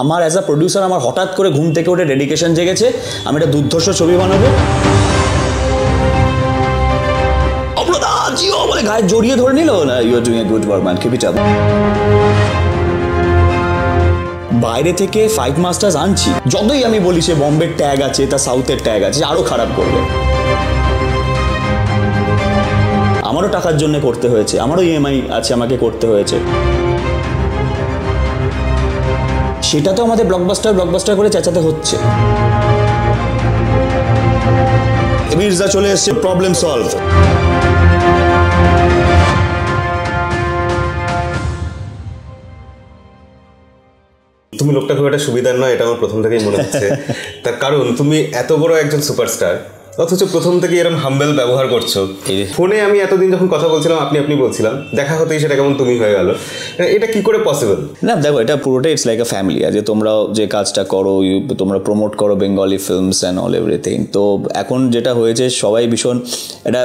আমার as a producer আমার হঠাৎ করে ঘুম থেকে উঠে ডেডিকেশন জেগেছে, আমি একটা দুর্ধর্ষ ছবি বানাবো। বলে গায়ে জড়িয়ে ধরে নিল, না you are doing a good work man, keep it up. বাইরে থেকে ফাইট মাস্টার্স আনছি, যতই আমি বলি সে বম্বের ট্যাগ আছে, তা সাউথের ট্যাগ আছে, আরো খারাপ করবে। আমারও টাকার জন্য করতে হয়েছে, আমারও ইএমআই আছে, আমাকে করতে হয়েছে। সেটা তো আমাদের ব্লকবাস্টার করে চেঁচাতে হচ্ছে। মির্জা চলে এসছে, প্রবলেম সলভ। তুমি লোকটা খুব একটা সুবিধার নয়, এটা আমার প্রথম থেকেই মনে হচ্ছে। তার কারণ তুমি এত বড় একজন সুপারস্টার, অথচ প্রথম থেকে এরকম হাম্বেল ব্যবহার করছো। ফোনে আমি এতদিন যখন কথা বলছিলাম আপনি বলছিলাম, দেখা হতেই সেটা কেমন তুমি হয়ে গেল, এটা কি করে পসিবল? না দেখো, এটা পুরোটাই ইটস লাইক আ ফ্যামিলি। যে তোমরাও যে কাজটা করো, তোমরা প্রমোট করো Bengali films and all everything. তো এখন যেটা হয়েছে, সবাই ভীষণ এটা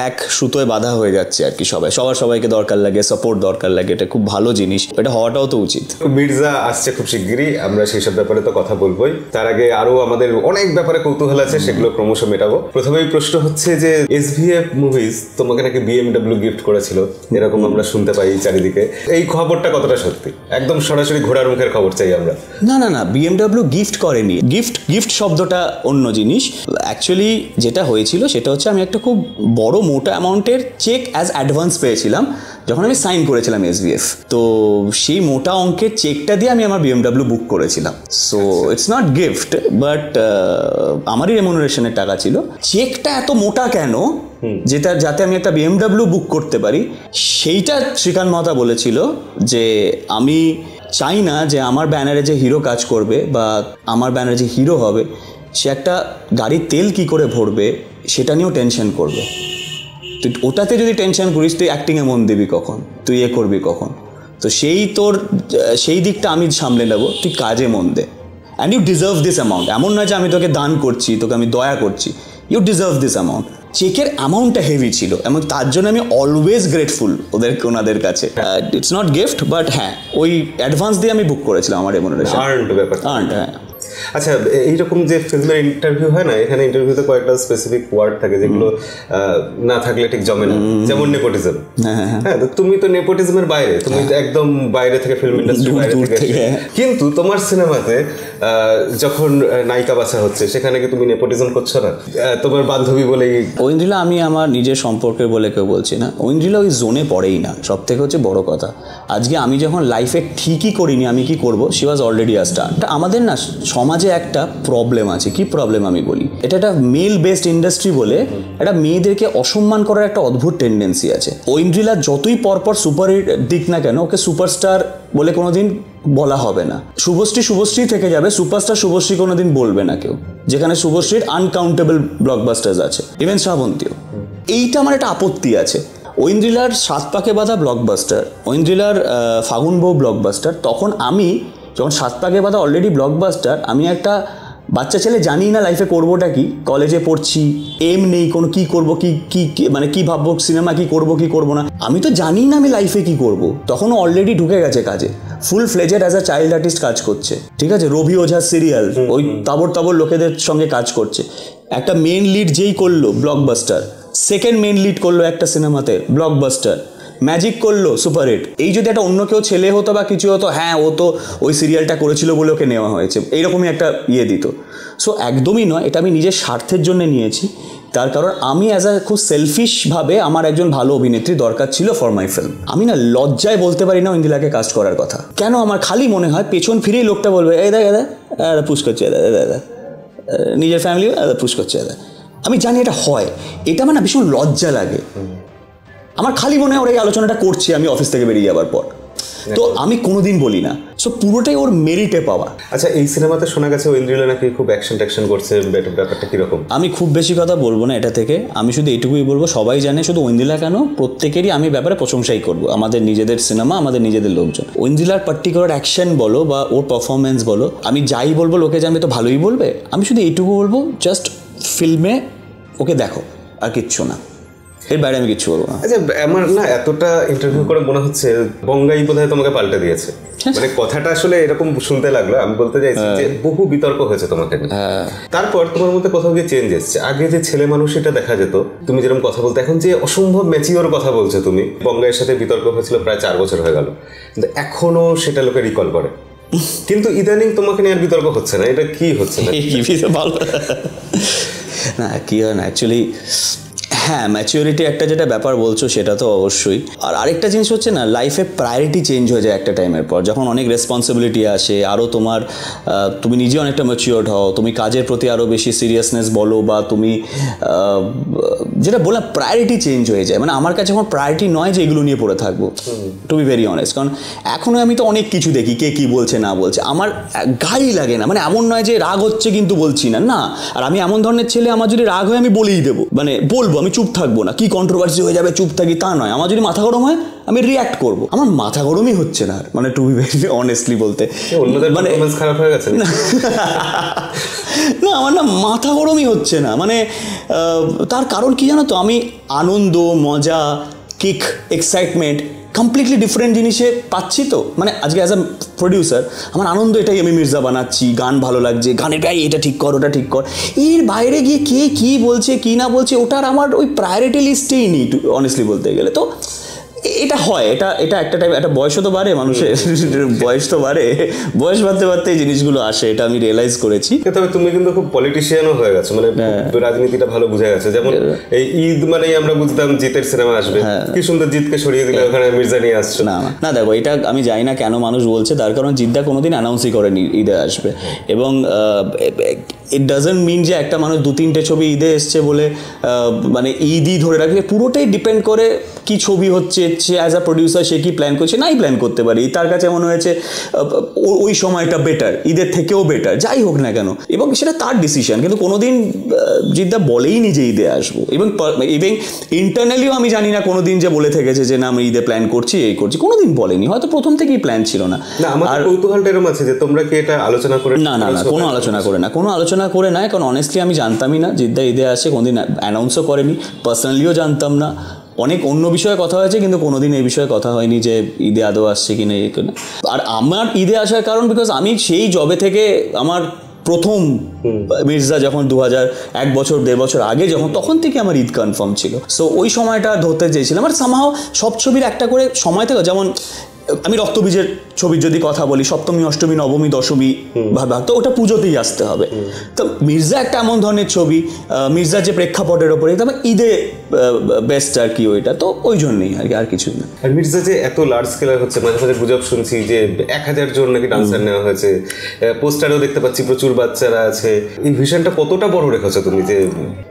এক সুতোয় বাধা হয়ে যাচ্ছে আর কি। সবাইকে দরকার লাগে, সাপোর্ট দরকার লাগে, এটা খুব ভালো জিনিস, এটা হওয়াটাও তো উচিত। মির্জা আসছে খুব শিগগিরই, আমরা সেই সব ব্যাপারে তো কথা বলবোই। তার আগে আরো আমাদের অনেক ব্যাপারে কৌতূহল আছে, সেগুলো ক্রমশ মেটাবো। প্রথমেই প্রশ্ন হচ্ছে যে এসভিএফ মুভিজ তোমাকে নাকি বিএমডব্লিউ গিফট করেছিল, এরকম আমরা শুনতে পাই চারিদিকে। এই খবরটা কতটা সত্যি? একদম সরাসরি ঘোড়ার মুখের খবর চাই আমরা। না, বিএমডব্লিউ গিফট করেনি। গিফট শব্দটা অন্য জিনিস। অ্যাকচুয়ালি যেটা হয়েছিল সেটা হচ্ছে, আমি একটা খুব বড় মোটা অ্যামাউন্টের চেক অ্যাজ অ্যাডভান্স পেয়েছিলাম যখন আমি সাইন করেছিলাম এসভিএফ। তো সেই মোটা অঙ্কের চেকটা দিয়ে আমি আমার বিএমডব্লিউ বুক করেছিলাম। So it's not gift, but আমারই রেমুনারেশনের টাকা ছিল। চেকটা এত মোটা কেন যাতে আমি একটা বিএমডব্লিউ বুক করতে পারি, সেইটা শ্রীকান্ত মাহাতা বলেছিল যে আমি চাই না যে আমার ব্যানারে যে হিরো কাজ করবে বা আমার ব্যানারে যে হিরো হবে, সে একটা গাড়ির তেল কি করে ভরবে সেটা নিয়েও টেনশন করবে। তুই ওটাতে যদি টেনশন করিস, তুই অ্যাক্টিংয়ে মন দিবি কখন, তুই করবি কখন? তো সেই দিকটা আমি সামলে নেবো, তুই কাজে মন দে। And you deserve this amount. এমন নয় যে আমি তোকে দান করছি, তোকে আমি দয়া করছি। You deserve this amount. চেকের অ্যামাউন্টটা হেভি ছিল এবং তার জন্য আমি অলওয়েজ গ্রেটফুল ওনাদের কাছে। ইটস নট গিফট, বাট হ্যাঁ, ওই অ্যাডভান্স দিয়ে আমি বুক করেছিলাম আমার রেমুনারেশন। হ্যাঁ। আচ্ছা, এইরকম যে ফিল্মের ইন্টারভিউ হয় না, এখানে ইন্টারভিউতে কয়েকটা স্পেসিফিক ওয়ার্ড থাকে যেগুলো না থাকলে ঠিক জমে না, যেমন নেপোটিজম। হ্যাঁ, তুমি তো নেপোটিজমের বাইরে, তুমি একদম বাইরে থেকে ফিল্ম ইন্ডাস্ট্রি বাইরে থেকে। কিন্তু তোমার সিনেমাতে যখন নায়িকা বাছা হচ্ছে, সেখানে কি তুমি নেপোটিজম করছো না? তোমার বান্ধবী বলেই ঐন্দ্রিলা, আমি আমার নিজের সম্পর্কের বলে কেউ বলছি না। ঐন্দ্রিলা ওই জোনে পড়েই না, সব থেকে হচ্ছে বড় কথা। আজকে আমি যখন লাইফে ঠিকই করিনি আমি কি করব, she was already a star. আমাদের না সমাজে একটা প্রবলেম আছে। কি প্রবলেম আমি বলি, এটা একটা মেল বেসড ইন্ডাস্ট্রি বলে একটা মেয়েদেরকে অসম্মান করার একটা অদ্ভুত টেন্ডেন্সি আছে। ঐন্দ্রিলা যতই পরপর সুপার হিট দিক না কেন, ওকে সুপারস্টার বলে কোনোদিন বলা হবে না। শুভশ্রী থেকে যাবে, সুপারস্টার শুভশ্রী কোনোদিন বলবে না কেউ, যেখানে শুভশ্রীর আনকাউন্টেবল ব্লকবাস্টার্স আছে, ইভেন শ্রাবন্তীও। এইটা আমার একটা আপত্তি আছে। ঐন্দ্রিলার 7 পাকে বাঁধা ব্লকবাস্টার, ঐন্দ্রিলার ফাগুন বউ ব্লকবাস্টার। তখন আমি যখন 7 পাকে বাঁধা অলরেডি ব্লকবাস্টার, আমি একটা বাচ্চা ছেলে, জানি না লাইফে করবোটা কি, কলেজে পড়ছি, এম নেই কোনো, কি করবো, কি মানে কি ভাববো, সিনেমা কি করবো না, আমি তো জানি না আমি লাইফে কি করব। তখনও অলরেডি ঢুকে গেছে কাজে, full fledged as a child artist কাজ করছে। ঠিক আছে, রবি ওঝা সিরিয়াল, ওই তাবর লোকেদের সঙ্গে কাজ করছে। একটা মেন লিড যেই করলো ব্লকবাস্টার, সেকেন্ড মেন লিড করলো একটা সিনেমাতে ব্লকবাস্টার, ম্যাজিক করলো সুপারহিট। এই যদি একটা অন্য কেউ ছেলে হতো বা কিছু হতো, হ্যাঁ ও তো ওই সিরিয়ালটা করেছিল বলে ওকে নেওয়া হয়েছে, এইরকমই একটা দিত। সো একদমই নয়, এটা আমি নিজের স্বার্থের জন্য নিয়েছি। তার কারণ আমি অ্যাজ আ খুব সেলফিশভাবে আমার একজন ভালো অভিনেত্রী দরকার ছিল ফর মাই ফিল্ম। আমি না লজ্জায় বলতে পারি না ঐন্দ্রিলাকে কাস্ট করার কথা। কেন আমার খালি মনে হয় পেছন ফিরেই লোকটা বলবে, এই দাদা পুশ করছে, দাদা নিজের ফ্যামিলি পুশ করছে, দাদা। আমি জানি এটা হয়, এটা আমার না ভীষণ লজ্জা লাগে। আমার খালি মনে হয় ওরা এই আলোচনাটা করছে আমি অফিস থেকে বেরিয়ে যাওয়ার পর, তো আমি কোনোদিন বলি না। সো পুরোটাই ওর মেরিটে পাওয়া। আচ্ছা, এই সিনেমাতে শোনা গেছে ঐন্দ্রিলা নাকি খুব অ্যাকশন করছে, ব্যাপারটা কিরকম? আমি খুব বেশি কথা বলবো না এটা থেকে, আমি শুধু এইটুকুই বলবো, সবাই জানে, শুধু ঐন্দ্রিলা কেন, প্রত্যেকেরই আমি ব্যাপারে প্রশংসাই করবো। আমাদের নিজেদের সিনেমা, আমাদের নিজেদের লোকজন। ঐন্দ্রিলার পার্টিকুলার অ্যাকশন বলো বা ওর পারফরমেন্স বলো, আমি যাই বলবো লোকে জানবে তো ভালোই বলবে। আমি শুধু এইটুকু বলবো, জাস্ট ফিল্মে ওকে দেখো, আর কিচ্ছু না। এর বাইরে আমি কিছু বলবো না। আচ্ছা, আমার না এতটা ইন্টারভিউ করে মনে হচ্ছে বঙ্গাই বোধহয় তোমাকে পাল্টে দিয়েছে, মানে কথাটা আসলে এরকম শুনতে লাগলো। আমি বলতে চাইছি যে বহু বিতর্ক হয়েছে তোমাকে নিয়ে, তারপর তোমার মধ্যে কোথাও গিয়ে চেঞ্জ এসছে। আগে যে ছেলে মানুষ এটা দেখা যেত, তুমি যেরকম কথা বলতে, এখন যে অসম্ভব ম্যাচিওর কথা বলছো তুমি। বঙ্গাইয়ের সাথে বিতর্ক হয়েছিল প্রায় 4 বছর হয়ে গেল, কিন্তু এখনো সেটা লোকে রিকল করে, কিন্তু ইদানিং তোমাকে নিয়ে আর বিতর্ক হচ্ছে না, এটা কি হচ্ছে না? ভালো না, কি হয় না অ্যাকচুয়ালি, হ্যাঁ ম্যাচিওরিটি একটা যেটা ব্যাপার বলছো সেটা তো অবশ্যই। আর আরেকটা জিনিস হচ্ছে না, লাইফে প্রায়োরিটি চেঞ্জ হয়ে যায় একটা টাইমের পর, যখন অনেক রেসপন্সিবিলিটি আসে, আরও তোমার তুমি নিজে অনেকটা ম্যাচিওর্ড হও, তুমি কাজের প্রতি আরও বেশি সিরিয়াসনেস বলো, বা তুমি যেটা বললাম প্রায়োরিটি চেঞ্জ হয়ে যায়। মানে আমার কাছে এখন প্রায়োরিটি নয় যে এগুলো নিয়ে পড়ে থাকবো, টু বি ভেরি অনেস্ট। কারণ এখনও আমি তো অনেক কিছু দেখি, কে কী বলছে না বলছে, আমার গাড়ি লাগে না। মানে এমন নয় যে রাগ হচ্ছে কিন্তু বলছি না, না। আর আমি এমন ধরনের ছেলে, আমার যদি রাগ হয় আমি বলেই দেবো, মানে বলবো, আমি চুপ থাকবো না, কি কন্ট্রোভার্সি হয়ে যাবে চুপ থাকি তা নয়। আমার যদি মাথা গরম হয় আমি রিয়াক্ট করবো, আমার মাথা গরমই হচ্ছে না, মানে টু বি ভেরি অনেস্টলি বলতে, মানে খারাপ হয়ে গেছে না আমার না মাথা গরমই হচ্ছে না। মানে তার কারণ কি জানো তো, আমি আনন্দ, মজা, কিক, এক্সাইটমেন্ট কমপ্লিটলি ডিফারেন্ট জিনিসে পাচ্ছি। তো মানে আজকে অ্যাজ আ প্রডিউসার আমার আনন্দ এটাই, আমি মির্জা বানাচ্ছি, গান ভালো লাগছে, গানের গায়ে এটা ঠিক কর ওটা ঠিক কর, এর বাইরে গিয়ে কে কী বলছে কী না বলছে ওটার আমার ওই প্রায়োরিটি লিস্টেই নেই অনেস্টলি বলতে গেলে। তো এটা হয়, এটা একটা টাইপ, একটা বয়সও তো বাড়ে মানুষের, বয়স তো বাড়ে, বয়স বাড়তে বাড়তে এই জিনিসগুলো আসে, এটা আমি রিয়েলাইজ করেছি। তবে তুমি কিন্তু খুব পলিটিশিয়ানও হয়ে গেছো, মানে রাজনীতিটা ভালো বুঝে গেছে। যেমন এই ঈদ মানেই আমরা বুঝতাম জিতের সিনেমা আসবে, কি সুন্দর জিতকে সরিয়ে দিলে ওখানে মির্জা নিয়ে আসছে। না দেখো, এটা আমি জানি না কেন মানুষ বলছে, তার কারণ জিদ্দা কোনোদিন অ্যানাউন্সই করেনি ঈদে আসবে, এবং ইট ডাজন্ট মিন যে একটা মানুষ 2-3টে ছবি ঈদে এসছে বলে মানে ঈদই ধরে রাখবে। পুরোটাই ডিপেন্ড করে কি ছবি হচ্ছে, সে অ্যাজ আ প্রডিউসার সে কি প্ল্যান করছে, নাই প্ল্যান করতে পারি, তার কাছে মনে হয়েছে ওই সময়টা বেটার, ঈদের থেকেও বেটার, যাই হোক না কেন, এবং সেটা তার ডিসিশন। কিন্তু কোনোদিন জিদ্দা বলেই নি যে ঈদে আসবো, এবং ইন্টারনালিও আমি জানি না কোনোদিন যে বলে থেকেছে যে না আমি ঈদে প্ল্যান করছি, এই করছি, কোনোদিন বলেনি, হয়তো প্রথম থেকেই প্ল্যান ছিল না। আর কৌতূহলটা এরকম আছে যে তোমরা কি এটা আলোচনা করে? না কোনো আলোচনা করে না, কোনো আলোচনা করে নাই, কারণ অনেস্টলি আমি জানতামই না জিদ্দা ঈদে আসে, কোনোদিন অ্যানাউন্সও করেনি, পার্সোনালিও জানতাম না। অনেক অন্য বিষয়ে কথা হয়েছে, কিন্তু কোনোদিন এই বিষয়ে কথা হয়নি যে ঈদে আদৌ আসছে কি না। আর আমার ঈদে আসার কারণ, বিকজ আমি সেই জবে থেকে আমার প্রথম মির্জা যখন 2001 বছর 1.5 বছর আগে যখন, তখন থেকে আমার ঈদ কনফার্ম ছিল। সো ওই সময়টা ধরতে চেয়েছিলাম। আর সামহাও সব ছবির একটা করে সময় থাকে, যেমন আমি রক্তবীজের ছবির যদি কথা বলি, সপ্তমী, অষ্টমী, নবমী, দশমী ভাগ, তো ওটা পুজোতেই আসতে হবে। তো মির্জা একটা এমন ধরনের ছবি, মির্জার যে প্রেক্ষাপটের ওপরে ঈদে বেস্ট আর কি ওইটা, তো ওই জন্যই আর কি, আর কিছু না। আর মির্জা যে এত লার্জ স্কেলার হচ্ছে, মাঝে মাঝে গুজব শুনছি যে 1000 জন নাকি ডান্সার নেওয়া হয়েছে, পোস্টারেও দেখতে পাচ্ছি প্রচুর বাচ্চারা আছে। এই ভিশনটা কতটা বড় রেখেছো তুমি, যে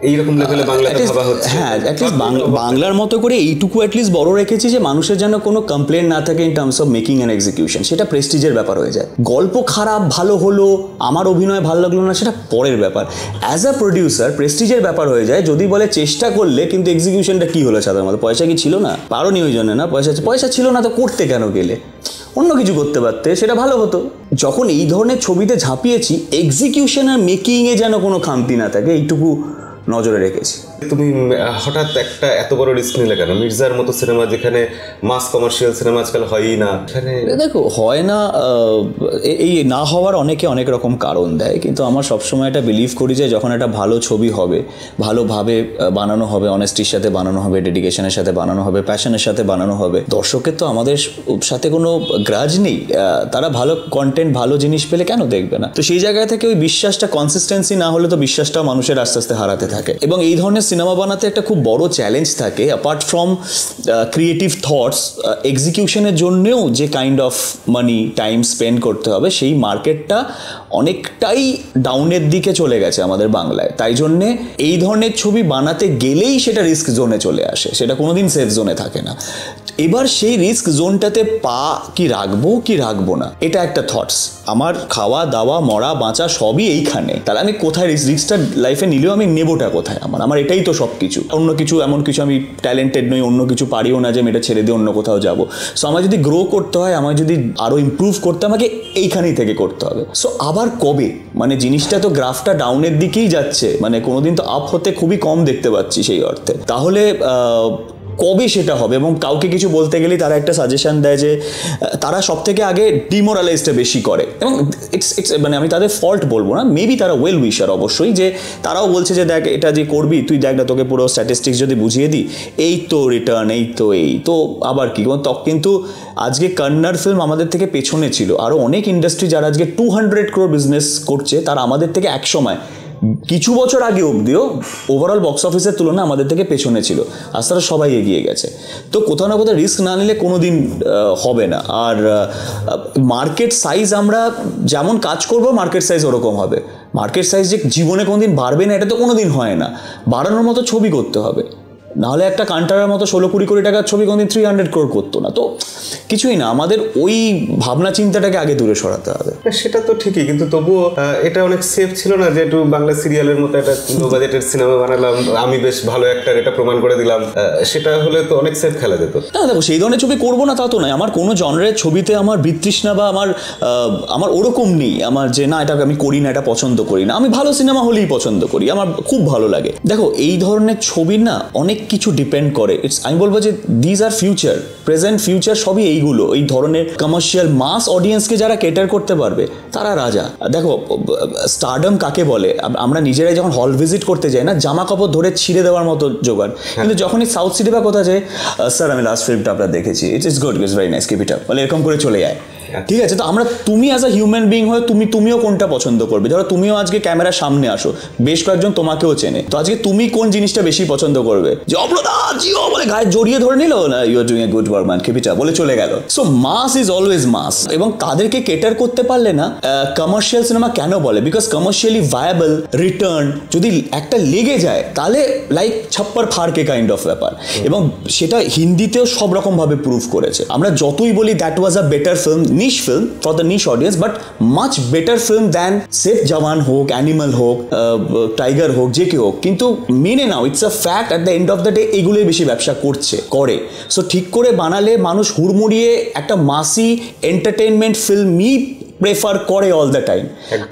এইরকম লেভেলে বাংলাতে ভাবা হচ্ছে? হ্যাঁ, অ্যাটলিস্ট বাংলার মতো করে এইটুকু অ্যাটলিস্ট বড় রেখেছি যে মানুষের যেন কোনো কমপ্লেন না থাকে in terms of making and execution. সেটা প্রেস্টিজের ব্যাপার হয়ে যায়। গল্প খারাপ ভালো হলো, আমার অভিনয় ভালো লাগলো না, সেটা পরের ব্যাপার। অ্যাজ আ প্রডিউসার প্রেস্টিজের ব্যাপার হয়ে যায় যদি বলে চেষ্টা করলে, কিন্তু এক্সিকিউশনটা কি হলো সাধারণত? পয়সা কি ছিল না? পারোনি ওই জন্য না, পয়সা ছিল না, তো করতে কেন গেলে? অন্য কিছু করতে পারতে, সেটা ভালো হতো। যখন এই ধরনের ছবিতে ঝাঁপিয়েছি, এক্সিকিউশন আর মেকিংয়ে যেন কোনো খামতি না থাকে, এইটুকু নজরে রেখেছি। তুমি হঠাৎ একটা এত বড় রিস্ক নিলে কেন? মির্জার মতো সিনেমা, যেখানে মাস কমার্শিয়াল সিনেমা আজকাল হয়ই না। দেখো, হয় না, এই না হওয়ার অনেকে অনেক রকম কারণ দেয়, কিন্তু আমার সবসময় এটা বিলিভ করি যে যখন একটা ভালো ছবি হবে, ভালোভাবে বানানো হবে, অনেস্টির সাথে বানানো হবে, ডেডিকেশনের সাথে বানানো হবে, প্যাশনের সাথে বানানো হবে, দর্শকের তো আমাদের সাথে কোনো গ্রাজ নেই। তারা ভালো কন্টেন্ট, ভালো জিনিস পেলে কেন দেখবে না? তো সেই জায়গা থেকে ওই বিশ্বাসটা, কনসিস্টেন্সি না হলে তো বিশ্বাসটা মানুষের আস্তে আস্তে হারাতে থাকে। এবং এই ধরনের সিনেমা বানাতে একটা খুব বড় চ্যালেঞ্জ থাকে, অ্যাপার্ট ফ্রম ক্রিয়েটিভ থটস, এক্সিকিউশনের জন্যেও যে kind of money time spend করতে হবে, সেই মার্কেটটা অনেকটাই ডাউনের দিকে চলে গেছে আমাদের বাংলায়। তাই জন্যে এই ধরনের ছবি বানাতে গেলেই সেটা রিস্ক জোনে চলে আসে, সেটা কোনোদিন সেফ জোনে থাকে না। এবার সেই রিস্ক জোনটাতে পা কি রাখবো না, এটা একটা থটস। আমার খাওয়া দাওয়া, মরা বাঁচা সবই এইখানে, তাহলে আমি কোথায় রিস্কটা লাইফে নিলেও আমি নেবোটা কোথায়? আমার এটাই তো সব কিছু, অন্য কিছু এমন কিছু আমি ট্যালেন্টেড নই, অন্য কিছু পারিও না যে আমি এটা ছেড়ে দিয়ে অন্য কোথাও যাবো। সো আমার যদি গ্রো করতে হয়, আমার যদি আরও ইমপ্রুভ করতে, আমাকে এইখানেই থেকে করতে হবে। সো আবার কবে, মানে জিনিসটা তো গ্রাফটা ডাউনের দিকেই যাচ্ছে, মানে কোনোদিন তো আপ হতে খুবই কম দেখতে পাচ্ছি সেই অর্থে। তাহলে কবে সেটা হবে? এবং কাউকে কিছু বলতে গেলেই তারা একটা সাজেশন দেয় যে তারা সব থেকে আগে ডিমোরালাইজটা বেশি করে, এবং ইটস মানে আমি তাদের ফল্ট বলবো না, মেবি তারা ওয়েল উইশার অবশ্যই, যে তারাও বলছে যে দেখ এটা যে করবি তুই, দেখ না তোকে পুরো স্ট্যাটিস্টিক্স যদি বুঝিয়ে দিই, এই তো রিটার্ন, এই তো আবার কি। কিন্তু আজকে কন্নড় ফিল্ম আমাদের থেকে পেছনে ছিল, আরও অনেক ইন্ডাস্ট্রি যারা আজকে 200 crore বিজনেস করছে, তারা আমাদের থেকে এক সময় কিছু বছর আগে অবধিও ওভারঅল বক্স অফিসের তুলনায় আমাদের থেকে পেছনে ছিল, আজ তারা সবাই এগিয়ে গেছে। তো কোথাও না কোথাও রিস্ক না নিলে কোনো দিন হবে না। আর মার্কেট সাইজ, আমরা যেমন কাজ করবো মার্কেট সাইজ ওরকম হবে। মার্কেট সাইজ যে জীবনে কোনোদিন বাড়বে না এটা তো কোনো দিন হয় না, বাড়ানোর মতো ছবি করতে হবে, নাহলে একটা কান্টারার মতো 16-20 কোটি টাকার ছবি কোনোদিন 300 crore করতো না। তো কিছুই না, আমাদের ওই ভাবনা চিন্তাটাকে আগে দূরে সরাতে হবে। সেটা তো ঠিকই, কিন্তু তবুও এটা অনেক সেফ ছিল না যে একটু বাংলা সিরিয়ালের মতো একটা লো বাজেটের সিনেমা বানালাম, আমি বেশ ভালো একটা এটা প্রমাণ করে দিলাম, সেটা হলে তো অনেক সেফ খেলা যেত। না দেখো, সেই ধরনের ছবি করবো না তা তো নয়, আমার কোনো জনরের ছবিতে আমার বিতৃষ্ণা বা আমার ওরকম নেই, আমার যে না এটা আমি করি না, এটা পছন্দ করি না। আমি ভালো সিনেমা হলেই পছন্দ করি, আমার খুব ভালো লাগে। দেখো এই ধরনের ছবির না অনেক কিছু ডিপেন্ড করে। আমি বলবো যে these are future, present future সবই এইগুলো, এই ধরনের কমার্শিয়াল মাস অডিয়েন্সকে যারা কেটার করতে পারবে তারা রাজা। দেখো স্টারডম কাকে বলে, আমরা নিজেরাই যখন হল ভিজিট করতে যাই না, জামা কাপড় ধরে ছিঁড়ে দেওয়ার মতো জোগাড়, কিন্তু যখনই সাউথ সিটি বা কোথাও যায়, স্যার আমি লাস্ট ফিল্মটা আপনার দেখেছি, it's good, it's very nice, keep it up, বলে এরকম করে চলে যায়। ঠিক আছে, তো তুমি অ্যাজ আ হিউম্যান বিং হয়ে তুমিও কোনটা পছন্দ করবে? ধরো তুমিও আজকে ক্যামেরার সামনে আসো, বেশ কয়েকজন তোমাকেও চেনে, তো আজকে তুমি কোন জিনিসটা বেশি পছন্দ করবে? যে অপ্রদা জিও বলে গায়ে জড়িয়ে ধরে নিল, না you are doing a good work man, keep it up বলে চলে গেল। So mass is always mass, এবং তাদেরকে কেটার করতে পারলে না কমার্শিয়াল সিনেমা কেন বলে? বিকজ কমার্শিয়ালি ভায়াবল, রিটার্ন যদি একটা লেগে যায় তাহলে লাইক ছাপ্পার ফাড়কে কাইন্ড অফ ব্যাপার, এবং সেটা হিন্দিতেও সব রকম ভাবে প্রুভ করেছে। আমরা যতই বলি that was a better film, niche film for the niche audience, but much better film than Seth Jawan হোক, অ্যানিমাল হোক, টাইগার হোক, যে কেউ হোক। কিন্তু মেনে now it's a fact, at the end of the day এগুলোই বেশি ব্যবসা করে। সো ঠিক করে বানালে মানুষ হুড়মুড়িয়ে একটা মাসি এন্টারটেনমেন্ট ফিল্মই প্রেফার করে অল দ্য টাইম।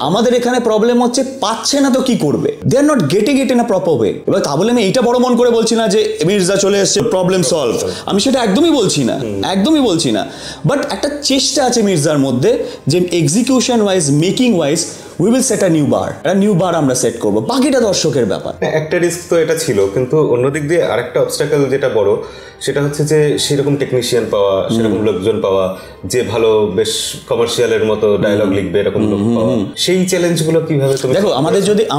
আমাদের এখানে প্রবলেম হচ্ছে পাচ্ছে না তো কি করবে, they are not getting it in a proper way. এবার তা বলে আমি এইটা বড় মন করে বলছি না যে মির্জা চলে এসছে প্রবলেম সলভ, আমি সেটা একদমই বলছি না, বাট একটা চেষ্টা আছে মির্জার মধ্যে যে execution wise, making wise we will set a new bar আমরা সেট করবো, বাকিটা দর্শকের ব্যাপার। একটা রিস্ক তো এটা ছিল, কিন্তু অন্যদিক দিয়ে আরেকটা অবস্টাকেল যেটা বড়, সেটা হচ্ছে যে সেরকম টেকনিশিয়ান পাওয়া, সেরকম লোকজন পাওয়া, যে ভালো বেশ কমার্শিয়ালের মতো ডায়লগ লিখবে এরকম লোক পাওয়া, সেই চ্যালেঞ্জগুলো কিভাবে তুমি? দেখো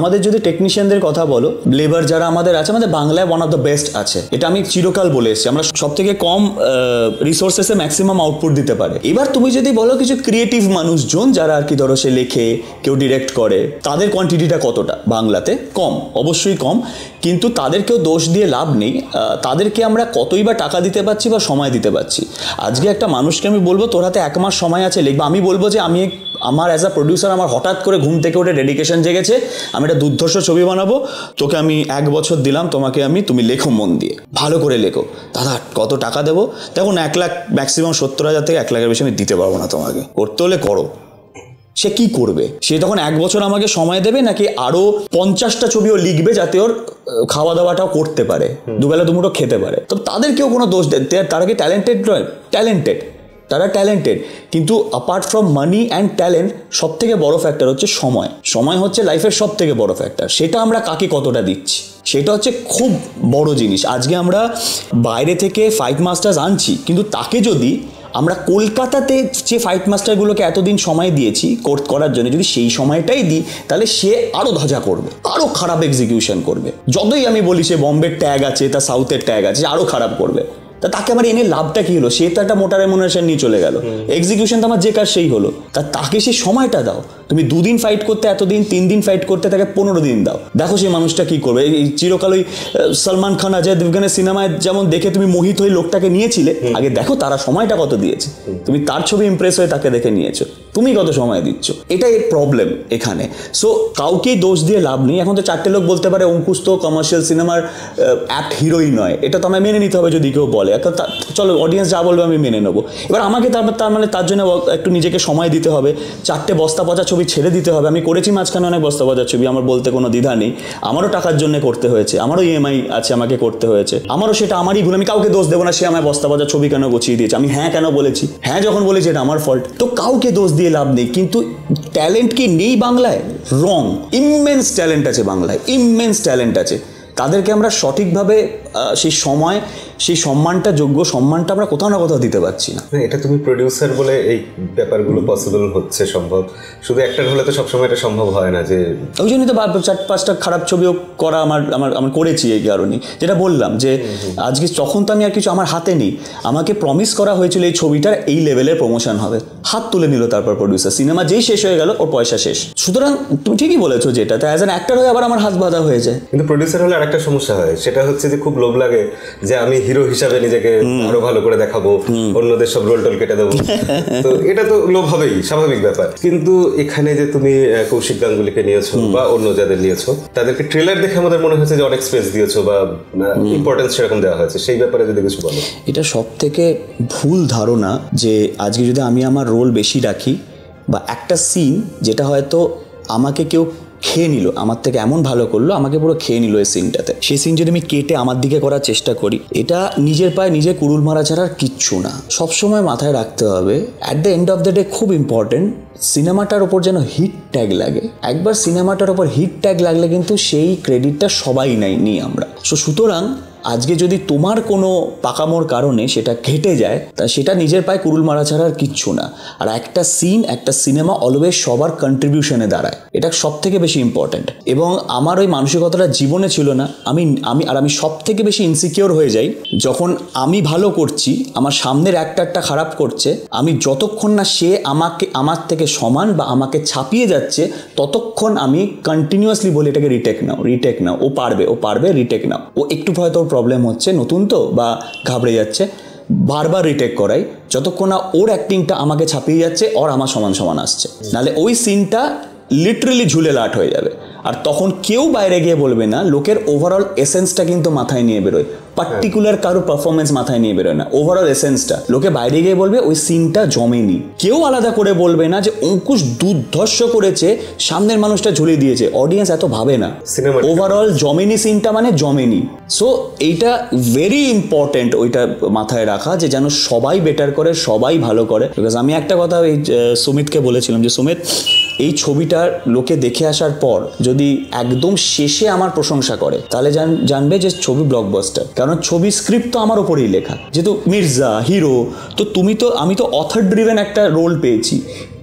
আমাদের যদি টেকনিশিয়ানদের কথা বলো, লেবার যারা আমাদের আছে, আমাদের বাংলায় ওয়ান অফ দ্য বেস্ট আছে, এটা আমি চিরকাল বলে এসেছি। আমরা সব থেকে কম রিসোর্সেসে ম্যাক্সিমাম আউটপুট দিতে পারে। এবার তুমি যদি বলো কিছু ক্রিয়েটিভ মানুষজন যারা আর কি, ধরো সে লেখে, কেউ ডিরেক্ট করে, তাদের কোয়ান্টিটিটা কতটা? বাংলাতে কম, অবশ্যই কম, কিন্তু তাদেরকেও দোষ দিয়ে লাভ নেই। তাদেরকে আমরা কতই বা টাকা দিতে পারছি বা সময় দিতে পারছি। আজকে একটা মানুষকে আমি বলবো তোর হাতে 1 মাস সময় আছে, লিখবা, আমি বলবো যে আমার অ্যাজ আ প্রডিউসার আমার হঠাৎ করে ঘুম থেকে উঠে ডেডিকেশন জেগেছে, আমি একটা দুর্ধর্ষ ছবি বানাবো, তোকে আমি 1 বছর দিলাম, তুমি লেখো মন দিয়ে, ভালো করে লেখো। দাদা কত টাকা দেবো? দেখুন 1 লাখ, ম্যাক্সিমাম 70,000 থেকে 1 লাখের বেশি আমি দিতে পারবো না তোমাকে, করতে হলে করো। সে কি করবে? সে তখন 1 বছর আমাকে সময় দেবে, নাকি আরো 50টা ছবিও লিখবে যাতে ওর খাওয়া দাওয়াটাও করতে পারে, দুবেলা দুমুঠো খেতে পারে? তো তাদেরকেও কোনো দোষ দেয়, তারা কি ট্যালেন্টেড নয়? তারা ট্যালেন্টেড, কিন্তু apart from money and talent সব থেকে বড় ফ্যাক্টর হচ্ছে সময় হচ্ছে লাইফের সব থেকে বড় ফ্যাক্টর। সেটা আমরা কাকে কতটা দিচ্ছি, সেটা হচ্ছে খুব বড় জিনিস। আজকে আমরা বাইরে থেকে ফাইট মাস্টার্স আনছি, কিন্তু তাকে যদি আমরা কলকাতাতে যে ফাইট মাস্টারগুলোকে এতদিন সময় দিয়েছি করার জন্য, যদি সেই সময়টাই দিই, তাহলে সে আরও ধাঁধা করবে, আরও খারাপ এক্সিকিউশন করবে। যতই আমি বলি সে বম্বের ট্যাগ আছে, তার সাউথের ট্যাগ আছে, আরও খারাপ করবে। তা তাকে আমার এনে লাভটা কি হলো? সে তো একটা মোটা রেমুনারেশন নিয়ে চলে গেল, এক্সিকিউশন তো আমার যে কাজ সেই হলো। তাকে সেই সময়টা দাও। তুমি 2 দিন ফাইট করতে এতদিন, 3 দিন ফাইট করতে তাকে 15 দিন দাও। দেখো সেই মানুষটা কি করবে। এই চিরকাল ওই সলমান খান, অজয় দেবগানের সিনেমায় যেমন দেখে তুমি মোহিত হয়ে লোকটাকে নিয়েছিলে, আগে দেখো তারা সময়টা কত দিয়েছে। তুমি তার ছবি ইমপ্রেস হয়ে তাকে দেখে নিয়েছো, তুমি কত সময় দিচ্ছ, এটাই প্রবলেম এখানে। সো কাউকেই দোষ দিয়ে লাভ নেই। এখন তো 4টে লোক বলতে পারে অঙ্কুশ তো কমার্শিয়াল সিনেমার অ্যাক্ট হিরোই নয়, এটা তো আমায় মেনে নিতে হবে যদি কেউ বলে। চলো অডিয়েন্স যা বলবে আমি মেনে নেবো। এবার আমাকে তার জন্য একটু নিজেকে সময় দিতে হবে, 4টে বস্তা পচা ছবি ছেড়ে দিতে হবে। আমি করেছি মাঝখানে অনেক বস্তা পচা ছবি, আমার বলতে কোনো দ্বিধা নেই। আমারও টাকার জন্য করতে হয়েছে, আমারও ইএমআই আছে, আমাকে করতে হয়েছে, আমারও সেটা আমারই ভুল। আমি কাউকে দোষ দেবো না সে আমায় বস্তা পচা ছবি কেন গুছিয়ে দিয়েছে। আমি হ্যাঁ কেন বলেছি, হ্যাঁ যখন বলেছি এটা আমার ফল্ট। তো কাউকে দোষ দিয়ে লাভ নেই। কিন্তু ট্যালেন্ট কি নেই বাংলায়? রং। ইমেন্স ট্যালেন্ট আছে বাংলায়, ইমেন্স ট্যালেন্ট আছে। তাদেরকে আমরা সঠিকভাবে সেই সময়, সেই সম্মানটা, যোগ্য সম্মানটা আমরা কোথাও না কোথাও দিতে পারছি না। এটা তুমি প্রডিউসার বলে এই ব্যাপারগুলো পসিবল হচ্ছে, সম্ভব। শুধু একটার হলে তো সবসময় এটা সম্ভব হয় না। যে ওই জন্যই তো 4-5টা খারাপ ছবিও করা আমার করেছি এই কারণেই, যেটা বললাম যে আজকে তখন তো আমি আর কিছু আমার হাতে নেই। আমাকে প্রমিস করা হয়েছিল এই ছবিটার এই লেভেলের প্রমোশন হবে, হাত তুলে নিল তারপর প্রডিউসার। সিনেমা যেই শেষ হয়ে গেল ওর পয়সা শেষ। সুতরাং তুমি ঠিকই বলেছো, যেটা তো অ্যাজ অ্যান অ্যাক্টর হয়ে আবার আমার হাত বাঁধা হয়ে যায়। কিন্তু প্রডিউসার হলে আরেকটা সমস্যা হয়, সেটা হচ্ছে যে খুব লোভ লাগে যে আমি হিরো হিসাবে নিজেকে আরো ভালো করে দেখাবো, অন্যদের সব রোল টোল কেটে দেবো। তো এটা তো লোভ হবেই, স্বাভাবিক ব্যাপার। কিন্তু এখানে যে তুমি কৌশিক গাঙ্গুলিকে নিয়েছো বা অন্য যাদের নিয়েছো, তাদেরকে ট্রেলার দেখে আমাদের মনে হয়েছে যে অনেক স্পেস দিয়েছো বা ইম্পর্টেন্স সেরকম দেওয়া হয়েছে। সেই ব্যাপারে যদি কিছু বলো। এটা সব থেকে ভুল ধারণা যে আজকে যদি আমি আমার রোল বেশি রাখি বা একটা সিন যেটা হয়তো আমাকে কেউ খেয়ে নিল, আমার থেকে এমন ভালো করলো, আমাকে পুরো খেয়ে নিল এই সিনটাতে, সেই সিন যদি আমি কেটে আমার দিকে করার চেষ্টা করি, এটা নিজের পায়ে নিজে কুড়ুল মারা ছাড়া আর কিচ্ছু না। সবসময় মাথায় রাখতে হবে, at the end of the day খুব ইম্পর্টেন্ট, সিনেমাটার ওপর যেন হিট ট্যাগ লাগে। একবার সিনেমাটার ওপর হিট ট্যাগ লাগলে কিন্তু সেই ক্রেডিটটা সবাই নিই আমরা। সুতরাং আজকে যদি তোমার কোনো পাকামোর কারণে সেটা ঘেটে যায়, তা সেটা নিজের পায়ে কুড়ুল মারা ছাড়া আর কিচ্ছু না। আর একটা সিন, একটা সিনেমা অলওয়েজ সবার কন্ট্রিবিউশনে দাঁড়ায়, এটা সব থেকে বেশি ইম্পর্ট্যান্ট। এবং আমার ওই মানসিকতাটা জীবনে ছিল না। আমি সব থেকে বেশি ইনসিকিওর হয়ে যাই যখন আমি ভালো করছি, আমার সামনের অ্যাক্টরটা খারাপ করছে, আমি যতক্ষণ না সে আমার থেকে সমান বা আমাকে ছাপিয়ে যাচ্ছে, ততক্ষণ আমি কন্টিনিউয়াসলি বলি এটাকে রিটেক নাও, ও পারবে, রিটেক নাও। ও একটু হয়তো প্রবলেম হচ্ছে, নতুন তো বা ঘাবড়ে যাচ্ছে, বারবার রিটেক করাই যতক্ষণ না ওর অ্যাক্টিংটা আমাকে ছাপিয়ে যাচ্ছে, ওর আমার সমান আসছে। নাহলে ওই সিনটা লিটারেলি ঝুলে লাট হয়ে যাবে। আর তখন কেউ বাইরে গিয়ে বলবে না, লোকের ওভারঅল এসেন্সটা কিন্তু মাথায় নিয়ে বেরোয়, পার্টিকুলার কারো পারফরমেন্স মাথায় নিয়ে বেরোয় না, ওভারঅল এসেন্সটা লোকে বাইরে গিয়ে বলবে ওই সিনটা জমেনি। কেউ আলাদা করে বলবে না যে অঙ্কুশ দুর্ধর্ষ করেছে, সামনের মানুষটা ঝুলিয়ে দিয়েছে। অডিয়েন্স এত ভাবে না, ওভারঅল জমেনি সিনটা মানে জমেনি। সো এইটা ভেরি ইম্পর্টেন্ট, ওইটা মাথায় রাখা যে যেন সবাই বেটার করে, সবাই ভালো করে। বিকজ আমি একটা কথা এই সুমিতকে বলেছিলাম যে সুমিত, এই ছবিটার লোকে দেখে আসার পর যদি একদম শেষে আমার প্রশংসা করে, তাহলে জানবে যে ছবি ব্লকবাস্টার। কারণ ছবি স্ক্রিপ্ট তো আমার ওপরেই লেখা, যেহেতু মির্জা হিরো, তো আমি তো অথর ড্রিভেন একটা রোল পেয়েছি,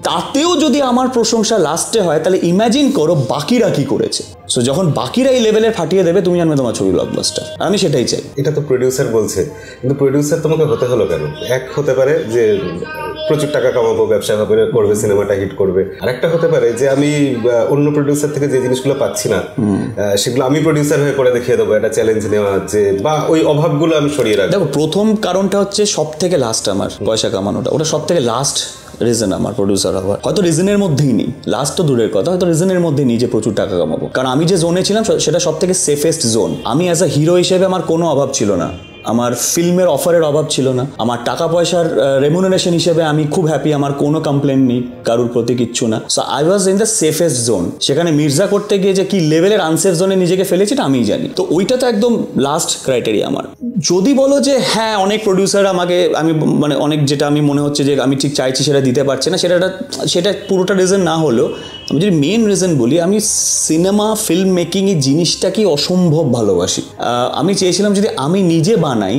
তাতেও যদি আমার প্রশংসা লাস্টে হয়, তাহলে ইম্যাজিন করো বাকিরা কি করেছে। সো যখন বাকিরা এই লেভেলের ফাটিয়ে দেবে, তুমি জানবে তোমার ছবি ব্লকবাস্টার। আর আমি সেটাই চাই। এটা তো প্রডিউসার বলছে, কিন্তু প্রডিউসার তোমাকে হতে হলো কেন? এক হতে পারে যে প্রচুর টাকা কামাবো, ব্যবসা করবে, সিনেমাটা হিট করবে। আর একটা হতে পারে যে আমি অন্য প্রডিউসার থেকে যে জিনিসগুলো পাচ্ছি না, সেগুলো আমি প্রডিউসার হয়ে করে দেখিয়ে দেবো, একটা চ্যালেঞ্জ নেওয়া, যে বা ওই অভাবগুলো আমি সরিয়ে রাখবো। দেখো, প্রথম কারণটা হচ্ছে সব থেকে লাস্ট আমার পয়সা কামানোটা, ওটা সব থেকে লাস্ট রিজন আমার প্রডিউসার হওয়ার। হয়তো রিজনের মধ্যেই নেই, লাস্ট তো দূরের কথা, হয়তো রিজনের মধ্যেই নেই যে প্রচুর টাকা কামাবো। কারণ আমি যে জোনে ছিলাম সেটা সব থেকে সেফেস্ট জোন। আমি অ্যাজ আ হিরো হিসেবে আমার কোনো অভাব ছিল না, আমার ফিল্মের অফারের অভাব ছিল না, আমার টাকা পয়সার রেমুনারেশন হিসেবে আমি খুব হ্যাপি, আমার কোনো কমপ্লেন নেই কারুর প্রতি, কিচ্ছু না। So I was in the safest zone. সেখানে মির্জা করতে গিয়ে যে কি লেভেলের আনসেফ জোনে নিজেকে ফেলেছি এটা আমিই জানি। তো ওইটা তো একদম লাস্ট ক্রাইটেরিয়া আমার। যদি বলো যে হ্যাঁ অনেক প্রডিউসার আমি মানে অনেক, যেটা আমি মনে হচ্ছে যে আমি ঠিক চাইছি সেটা দিতে পারছে না, সেটা পুরোটা রিজন না হলেও আমি যদি মেন রিজন বলি, আমি সিনেমা ফিল্ম মেকিং এই জিনিসটাকে অসম্ভব ভালোবাসি। আমি চেয়েছিলাম যদি আমি নিজে বানাই,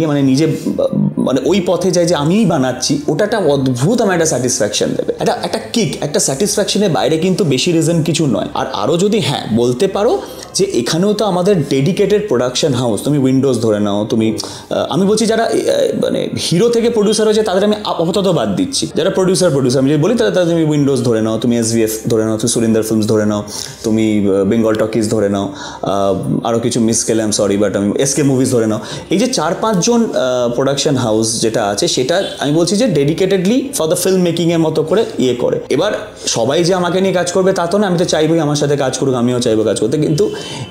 মানে ওই পথে যাই যে আমিই বানাচ্ছি, ওটা একটা অদ্ভুত আমার একটা স্যাটিসফ্যাকশন দেবে, একটা কিক, একটা স্যাটিসফ্যাকশনের বাইরে কিন্তু বেশি রিজন কিছু নয়। আর আরও যদি হ্যাঁ বলতে পারো যে এখানেও তো আমাদের ডেডিকেটেড প্রোডাকশন হাউস, তুমি উইন্ডোজ ধরে নাও, তুমি আমি বলছি যারা মানে হিরো থেকে প্রডিউসার হয়েছে তাদের আমি আপাতত বাদ দিচ্ছি, যারা প্রডিউসার আমি যদি বলি তাহলে তুমি উইন্ডোজ ধরে নাও, তুমি SVF ধরে নাও, তুমি সুরিন্দর ফিল্মস ধরে নাও, তুমি বেঙ্গল টকিজ ধরে নাও, আরও কিছু মিস খেলাম সরি, বাট আমি SK মুভিজ ধরে নাও। এই যে 4-5 জন প্রোডাকশন হাউস যেটা আছে সেটা আমি বলছি যে ডেডিকেটেডলি ফর দ্য ফিল্ম মেকিংয়ের মতো করে করে। এবার সবাই যে আমাকে নিয়ে কাজ করবে তা তো না, আমি তো চাইবই আমার সাথে কাজ করুক, আমিও চাইবো কাজ করতে। কিন্তু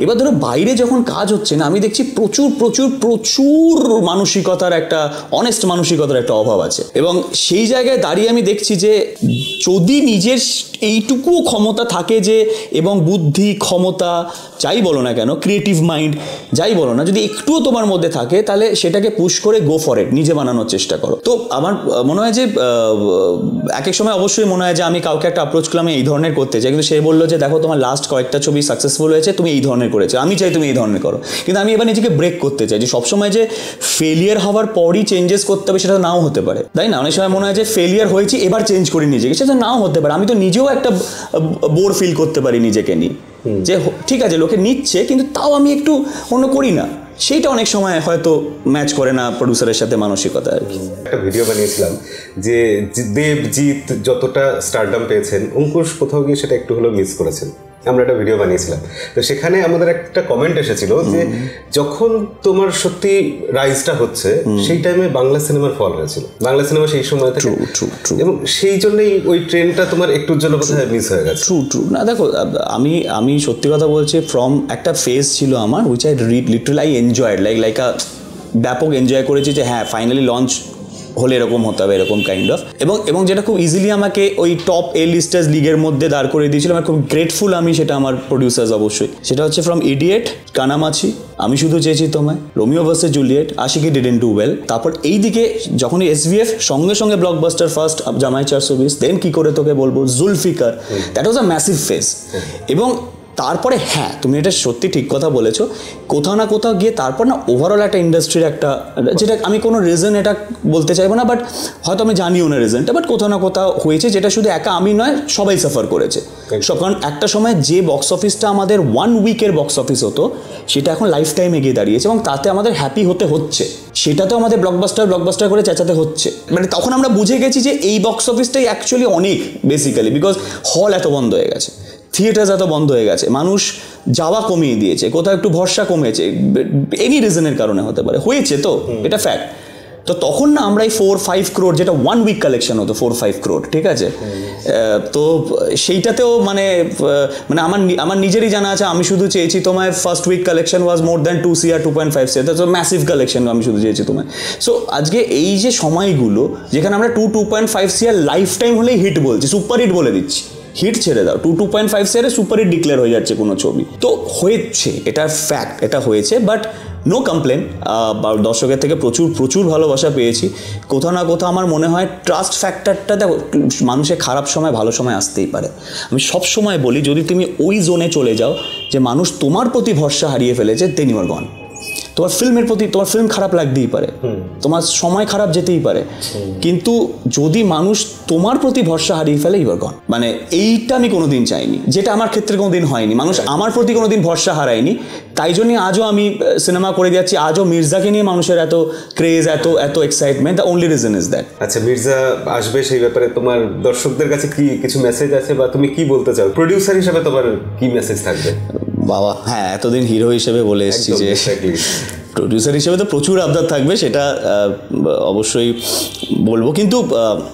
এবার ধরো বাইরে যখন কাজ হচ্ছে না, আমি দেখছি প্রচুর প্রচুর প্রচুর মানসিকতার একটা অনেস্ট মানসিকতার একটা অভাব আছে। এবং সেই জায়গায় দাঁড়িয়ে আমি দেখছি যে যদি নিজের এইটুকু ক্ষমতা থাকে যে, এবং বুদ্ধি ক্ষমতা যাই বলো না কেন, ক্রিয়েটিভ মাইন্ড যাই বলো না, যদি একটুও তোমার মধ্যে থাকে তাহলে সেটাকে পুশ করে গো ফর ইট, নিজে বানানোর চেষ্টা করো। তো আমার মনে হয় যে এক এক সময় অবশ্যই মনে হয় যে আমি কাউকে একটা অ্যাপ্রোচ করলাম এই ধরনের করতে চাই, কিন্তু সে বললো যে দেখো তোমার লাস্ট কয়েকটা ছবি সাকসেসফুল হয়েছে, তুমি এই ধরনের করেছো, আমি চাই তুমি এই ধরনের করো। কিন্তু আমি এবার নিজেকে ব্রেক করতে চাই যে সবসময় যে ফেলিয়ার হওয়ার পরই চেঞ্জেস করতে হবে সেটা নাও হতে পারে, তাই না? অনেক সময় মনে হয় যে ফেলিয়ার হয়েছে এবার চেঞ্জ করি নিজেকে, সেটা নাও হতে পারে। আমি তো নিজেও একটা বোর ফিল করতে পারি নিজেকে নিয়ে, যে ঠিক আছে লোকে নিচ্ছে কিন্তু তাও আমি একটু অন্য করি না, সেইটা অনেক সময় হয়তো ম্যাচ করে না প্রডিউসারের সাথে মানসিকতা আর কি। একটা ভিডিও বানিয়েছিলাম যে দেবজিৎ যতটা স্টারডাম পেয়েছেন, অঙ্কুশ কোথাও গিয়ে সেটা একটু হলেও মিস করেছেন। আমরা একটা ভিডিও বানিয়েছিলাম, তো সেখানে আমাদের একটা কমেন্ট এসেছিল যে যখন তোমার সত্যি রাইজটা হচ্ছে সেই টাইমে বাংলা সিনেমার ফল হয়েছিল, বাংলা সিনেমা সেই সময় থেকে, এবং সেই জন্যই ওই ট্রেনটা তোমার একটুর জন্য কোথায় মিস হয়ে গেছে। ট্রু না, দেখো আমি সত্যি কথা বলছি, ফ্রম একটা ফেজ ছিল আমার which I literally I enjoyed, like ব্যাপক এনজয় করেছি যে হ্যাঁ ফাইনালি লঞ্চ হলে এরকম হতে হবে, এরকম কাইন্ড অফ। এবং যেটা খুব ইজিলি আমাকে ওই টপ লিস্টার্স লিগের মধ্যে দাঁড় করে দিয়েছিল, আমার খুব গ্রেটফুল আমি সেটা আমার প্রডিউসার্স অবশ্যই। সেটা হচ্ছে ফ্রম ইডিয়েট, কানামাছি, আমি শুধু চেয়েছি তোমায়, Romeo versus Juliet, Aashiqui didn't do well. তারপর এই দিকে যখনই SVF সঙ্গে সঙ্গে ব্লকবাস্টার ফার্স্ট জামাই 420, দেন কি করে তোকে বলবো, Zulfiqar, that was a massive phase. এবং তারপরে হ্যাঁ তুমি এটা সত্যি ঠিক কথা বলেছো, কোথাও না কোথাও গিয়ে তারপর না ওভারঅল একটা ইন্ডাস্ট্রির একটা, যেটা আমি কোনো রিজন এটা বলতে চাইবো না, বাট হয়তো আমি জানিও না রিজনটা, বাট কোথাও না কোথাও হয়েছে যেটা শুধু একা আমি নয় সবাই সাফার করেছে সব। কারণ একটা সময় যে বক্স অফিসটা আমাদের 1 উইকের বক্স অফিস হতো সেটা এখন লাইফ টাইম এগিয়ে দাঁড়িয়েছে, এবং তাতে আমাদের হ্যাপি হতে হচ্ছে, সেটাতেও আমাদের ব্লকবাস্টার করে চেঁচাতে হচ্ছে। মানে তখন আমরা বুঝে গেছি যে এই বক্স অফিসটাই অ্যাকচুয়ালি অনেক বেসিক্যালি, বিকজ হল এত বন্ধ হয়ে গেছে, থিয়েটার এত বন্ধ হয়ে গেছে, মানুষ যাওয়া কমিয়ে দিয়েছে, কোথাও একটু ভরসা কমেছে, এনি রিজনের কারণে হতে পারে, হয়েছে তো এটা ফ্যাক্ট। তো তখন না আমরা এই 4-5 crore, যেটা 1 উইক কালেকশন হতো 4-5 crore, ঠিক আছে, তো সেইটাতেও মানে আমার নিজেরই জানা আছে, আমি শুধু চেয়েছি তোমায় ফার্স্ট উইক কালেকশন ওয়াজ মোর দ্যান 2 CR 2.5 CR, তো ম্যাসিভ কালেকশন আমি শুধু চেয়েছি তোমায়। সো আজকে এই যে সময়গুলো যেখানে আমরা 2.5 CR লাইফ টাইম হলেই হিট বলছি, সুপার হিট বলে দিচ্ছি, হিট ছেড়ে দাও, 2.5 CR সুপার হিট ডিক্লেয়ার হয়ে যাচ্ছে কোনো ছবি, তো হয়েছে, এটা ফ্যাক্ট, এটা হয়েছে। বাট নো কমপ্লেন, দর্শকের থেকে প্রচুর প্রচুর ভালোবাসা পেয়েছি। কোথাও না কোথাও আমার মনে হয় ট্রাস্ট ফ্যাক্টরটা, দেখো মানুষের খারাপ সময় ভালো সময় আসতেই পারে, আমি সব সময় বলি যদি তুমি ওই জোনে চলে যাও যে মানুষ তোমার প্রতি ভরসা হারিয়ে ফেলেছে, দেন ইউ আর গন। তোমার ফিল্মের প্রতি, তোমার ফিল্ম খারাপ লাগতেই পারে, তোমার সময় খারাপ যেতেই পারে, কিন্তু যদি মানুষ তোমার প্রতি ভরসা হারিয়ে ফেলে, ইউ আর গন। মানে এইটা আমি কোনোদিন চাইনি, যেটা আমার ক্ষেত্রে কোনোদিন হয়নি, মানুষ আমার প্রতি কোনোদিন ভরসা হারায়নি, তাই জন্যই আজও আমি সিনেমা করে যাচ্ছি, আজও মির্জাকে নিয়ে মানুষের এত ক্রেজ, এত excitement, the only reason is that. আচ্ছা, মির্জা আসবে, সেই ব্যাপারে তোমার দর্শকদের কাছে কি কিছু মেসেজ আছে, বা তুমি কি বলতে চাও প্রডিউসার হিসেবে, তোমার কি মেসেজ থাকবে? বাবা হ্যাঁ, এতদিন হিরো হিসেবে বলে এসেছি, যে প্রডিউসার হিসেবে তো প্রচুর আবদার থাকবে, সেটা অবশ্যই বলবো, কিন্তু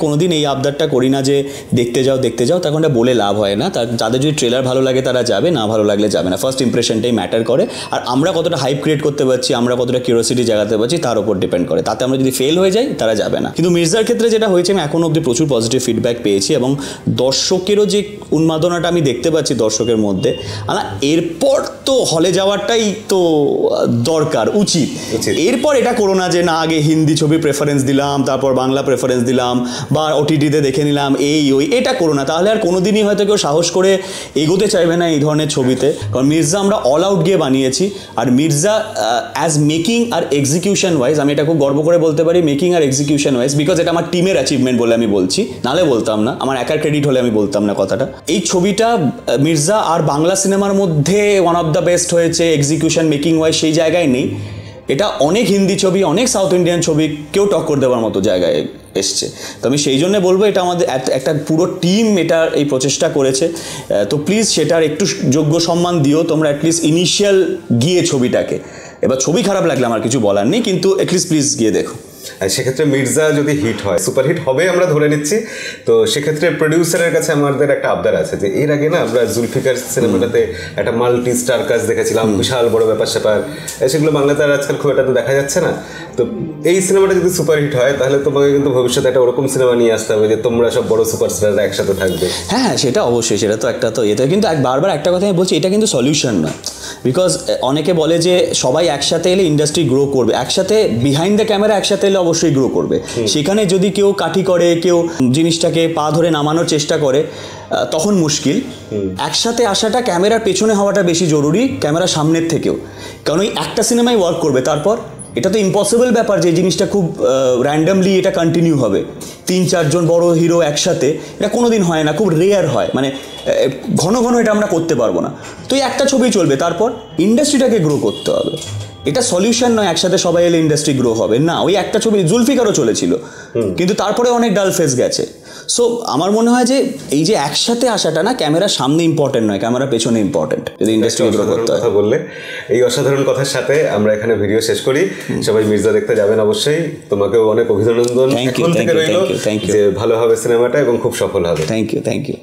কোনোদিন এই আবদারটা করি না যে দেখতে যাও, তখন এটা বলে লাভ হয় না। যাদের যদি ট্রেলার ভালো লাগে তারা যাবে, না ভালো লাগলে যাবে না, ফার্স্ট ইমপ্রেশনটাই ম্যাটার করে। আর আমরা কতটা হাইপ ক্রিয়েট করতে পারছি, আমরা কতটা কিউরিওসিটি জাগাতে পারছি তার উপর ডিপেন্ড করে, তাতে আমরা যদি ফেল হয়ে যাই তারা যাবে না। কিন্তু মির্জার ক্ষেত্রে যেটা হয়েছে, আমি এখনো অবধি প্রচুর পজিটিভ ফিডব্যাক পেয়েছি, এবং দর্শকেরও যে উন্মাদনাটা আমি দেখতে পাচ্ছি দর্শকের মধ্যে, এরপর তো হলে যাওয়াটাই তো দরকার, উচিত। এরপর এটা করো না যে না আগে হিন্দি ছবি প্রেফারেন্স দিলাম, তারপর বাংলা প্রেফারেন্স দিলাম বা ওটিটিতে দেখে নিলাম এই ওই, এটা করো না, তাহলে আর কোনোদিনই হয়তো কেউ সাহস করে এগোতে চাইবে না এই ধরনের ছবিতে। কারণ মির্জা আমরা অল আউট গিয়ে বানিয়েছি, আর মির্জা অ্যাজ মেকিং আর এক্সিকিউশন ওয়াইজ আমি এটা খুব গর্ব করে বলতে পারি, মেকিং আর এক্সিকিউশন ওয়াইজ, বিকজ এটা আমার টিমের অ্যাচিভমেন্ট বলে আমি বলছি, নালে বলতাম না, আমার একার ক্রেডিট হলে আমি বলতাম না কথাটা। এই ছবিটা মির্জা আর বাংলা সিনেমার মধ্যে ওয়ান অফ দ্য বেস্ট হয়েছে এক্সিকিউশন মেকিং ওয়াইজ, সেই জায়গায় নেই। এটা অনেক হিন্দি ছবি, অনেক সাউথ ইন্ডিয়ান ছবি কেউ টক্কর দেওয়ার মতো জায়গায় এসছে। তো আমি সেই জন্য বলবো এটা আমাদের একটা পুরো টিম এটা এই প্রচেষ্টা করেছে। তো প্লিজ সেটার একটু যোগ্য সম্মান দিও তোমরা, অ্যাটলিস্ট ইনিশিয়াল গিয়ে ছবিটাকে। এবার ছবি খারাপ লাগলে আমার কিছু বলার নেই, কিন্তু অ্যাটলিস্ট প্লিজ গিয়ে দেখো। সেক্ষেত্রে মির্জা যদি হিট হয়, সুপারহিট হবে আমরা ধরে নিচ্ছি, তো সেক্ষেত্রে প্রডিউসারের কাছে আমাদের একটা আবদার আছে যে এর আগে না আমরা জুলফিকার সিনেমাটাতে একটা মাল্টি স্টার কাজ দেখেছিলাম, বিশাল বড় ব্যাপার স্যাপার, সেগুলো বাংলাতে আর আজকাল খুব একটা তো দেখা যাচ্ছে না। তো এই সিনেমাটা যদি সুপারহিট হয় তাহলে তোমাকে কিন্তু ভবিষ্যতে একটা ওরকম সিনেমা নিয়ে আসতে হবে যে তোমরা সব বড় সুপারস্টাররা একসাথে থাকবে। হ্যাঁ সেটা অবশ্যই, সেটা তো একটা তো এতে, কিন্তু বারবার একটা কথা আমি বলছি, এটা কিন্তু সলিউশন নয়। বিকজ অনেকে বলে যে সবাই একসাথে এলে ইন্ডাস্ট্রি গ্রো করবে, একসাথে বিহাইন্ড দ্য ক্যামেরা একসাথে এলে অবশ্যই গ্রো করবে। সেখানে যদি কেউ কাঠি করে, কেউ জিনিসটাকে পা ধরে নামানোর চেষ্টা করে, তখন মুশকিল। একসাথে আসাটা, ক্যামেরার পেছনে হওয়াটা বেশি জরুরি ক্যামেরার সামনের থেকেও, কারণ ওই একটা সিনেমাই ওয়ার্ক করবে, তারপর এটা তো ইম্পসিবল ব্যাপার যে জিনিসটা খুব র্যান্ডামলি এটা কন্টিনিউ হবে। 3-4 জন বড় হিরো একসাথে, এটা কোনো দিন হয় না, খুব রেয়ার হয়, মানে ঘন ঘন এটা আমরা করতে পারবো না। তো এই একটা ছবি চলবে, তারপর ইন্ডাস্ট্রিটাকে গ্রো করতে হবে। এটা সলিউশন নয় একসাথে সবাই এলে ইন্ডাস্ট্রি গ্রো হবে না। ওই একটা ছবি জুলফিকারও চলেছিল, কিন্তু তারপরে অনেক ডাল ফেস গেছে। সো আমার মনে হয় যে এই যে একসাথে আসাটা না, ক্যামেরার সামনে ইম্পর্টেন্ট নয়, ক্যামেরার পেছনে ইম্পর্টেন্ট যদি ইন্ডাস্ট্রি গ্রো করতে হয়। কথা বললে এই অসাধারণ কথার সাথে আমরা এখানে ভিডিও শেষ করি। সবাই মির্জা দেখতে যাবেন অবশ্যই, তোমাকেও অনেক অভিনন্দন এখন থেকে রইল যে ভালো হবে সিনেমাটা এবং খুব সফল হবে। Thank you.